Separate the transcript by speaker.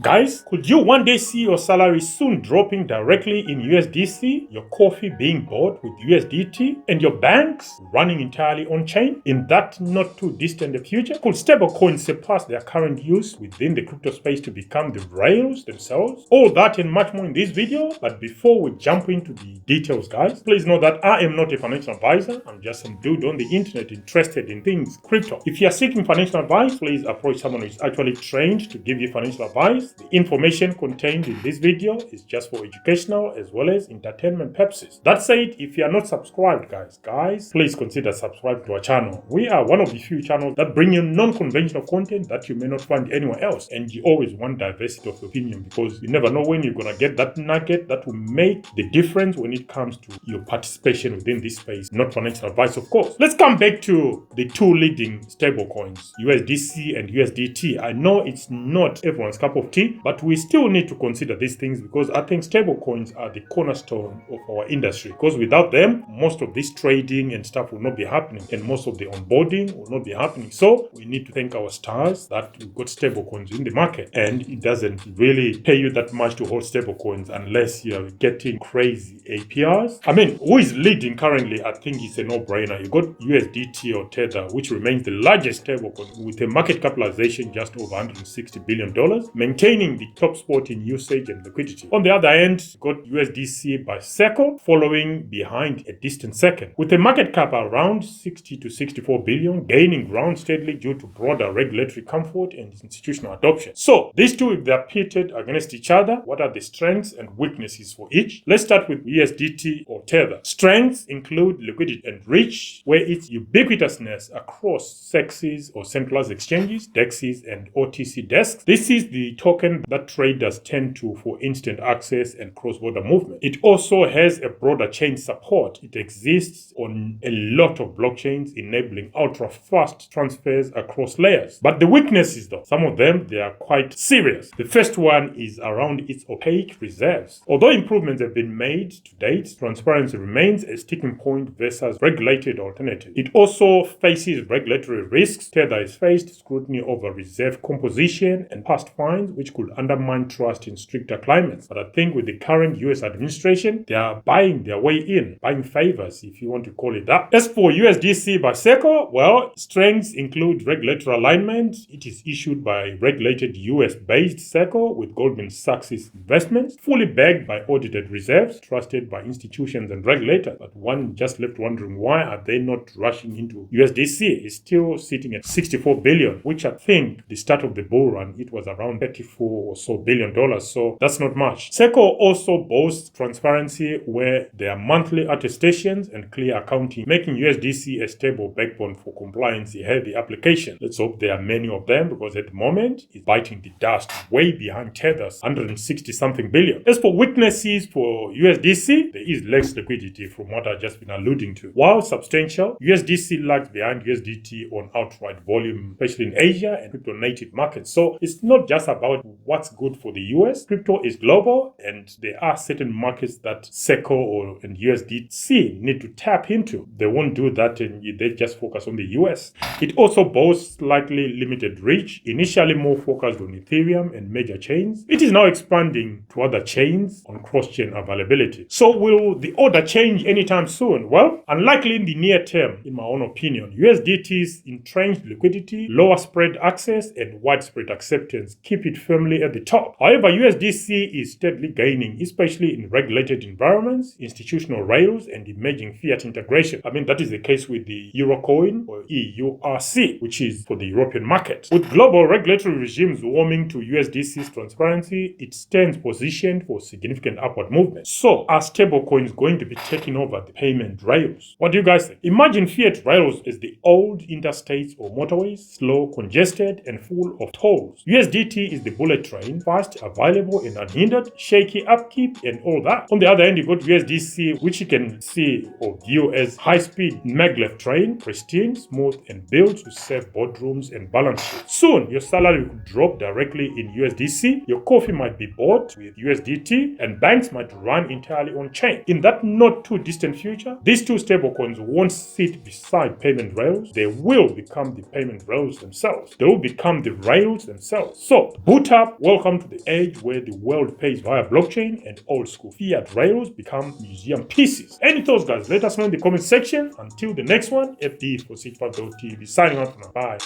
Speaker 1: Guys, could you one day see your salary soon dropping directly in USDC, your coffee being bought with USDT, and your banks running entirely on-chain? In that not too distant future, could stablecoins surpass their current use within the crypto space to become the rails themselves? All that and much more in this video, but before we jump into the details, guys, please know that I am not a financial advisor. I'm just some dude on the internet interested in things crypto. If you are seeking financial advice, please approach someone who is actually trained to give you financial advice. The information contained in this video is just for educational as well as entertainment purposes. That said, if you are not subscribed, guys, please consider subscribing to our channel. We are one of the few channels that bring you non-conventional content that you may not find anywhere else, and you always want diversity of opinion because you never know when you're gonna get that nugget that will make the difference when it comes to your participation within this space. Not financial advice, of course. Let's come back to the two leading stablecoins, USDC and USDT. I know it's not everyone's cup of tea, but we still need to consider these things because I think stablecoins are the cornerstone of our industry, because without them, most of this trading and stuff will not be happening, and most of the onboarding will not be happening. So we need to thank our stars that we've got stablecoins in the market, and it doesn't really pay you that much to hold stablecoins unless you're getting crazy APRs. I mean, who is leading currently? I think it's a no-brainer. You got USDT or Tether, which remains the largest stablecoin with a market capitalization just over $160 billion, maintaining the top spot in usage and liquidity. On the other end, you got USDC by Circle, following behind a distant second, with a market cap around 60 to 64 billion, gaining ground steadily due to broader regulatory comfort and institutional adoption. So these two, if they're pitted against each other, what are the strengths and weaknesses for each? Let's start with USDT or Tether. Strengths include liquidity and reach, where its ubiquitousness across SEXs or centralized exchanges, DEXs, and OTC desks. This is the token that traders tend to for instant access and cross-border movement. It also has a broader chain support. It exists on a lot of blockchains, enabling ultra-fast transfers across layers. But the weaknesses, though, some of them, they are quite serious. The first one is around its opaque reserves. Although improvements have been made to date, transparency remains a sticking point versus regulated alternatives. It also faces regulatory risks. Tether has faced scrutiny over reserve composition and past fines, which could undermine trust in stricter climates. But I think with the current US administration, they are buying their way in, buying favors, if you want to call it that. As for USDC by Circle, well, strengths include regulatory alignment. It is issued by regulated US-based Circle with Goldman Sachs investments, fully backed by audited reserves, trusted by institutions and regulators. But one just left wondering, why are they not rushing into USDC? It's still sitting at 64 billion, which I think the start of the bull run, it was around 34 or so billion dollars, so that's not much. Circle also boasts transparency, where there are monthly attestations and clear accounting, making USDC a stable backbone for compliance-heavy applications. Let's hope there are many of them, because at the moment it's biting the dust way behind Tether's 160-something billion. As for weaknesses for USDC, there is less liquidity from what I've just been alluding to. While substantial, USDC lags behind USDT on outright volume, especially in Asia and crypto-native markets. So it's not just about what's good for the US. Crypto is global, and there are certain markets that Circle and USDC need to tap into. They won't do that, and they just focus on the US. It also boasts slightly limited reach, initially more focused on Ethereum and major chains. It is now expanding to other chains on cross-chain availability. So will the order change anytime soon? Well, unlikely in the near term, in my own opinion. USDT's entrenched liquidity, lower spread access, and widespread acceptance keep it firmly at the top. However, USDC is steadily gaining, especially in regulated environments, institutional rails, and emerging fiat integration. I mean, that is the case with the Eurocoin or EURC, which is for the European market. With global regulatory regimes warming to USDC's transparency, it stands positioned for significant upward movement. So, are stablecoins going to be taking over the payment rails? What do you guys think? Imagine fiat rails as the old interstates or motorways, slow, congested, and full of tolls. USDT is the bullet train, fast, available, and unhindered, shaky upkeep, and all that. On the other hand, you got USDC, which you can see or view as high-speed maglev train, pristine, smooth, and built to serve boardrooms and balance sheets. Soon, your salary could drop directly in USDC, your coffee might be bought with USDT, and banks might run entirely on-chain. In that not too distant future, these two stablecoins won't sit beside payment rails. They will become the payment rails themselves. They will become the rails themselves. So, boot Meetup, welcome to the age where the world pays via blockchain and old school fiat rails become museum pieces. Any thoughts, guys? Let us know in the comment section. Until the next one, FD for 65.tv signing out for now. Bye.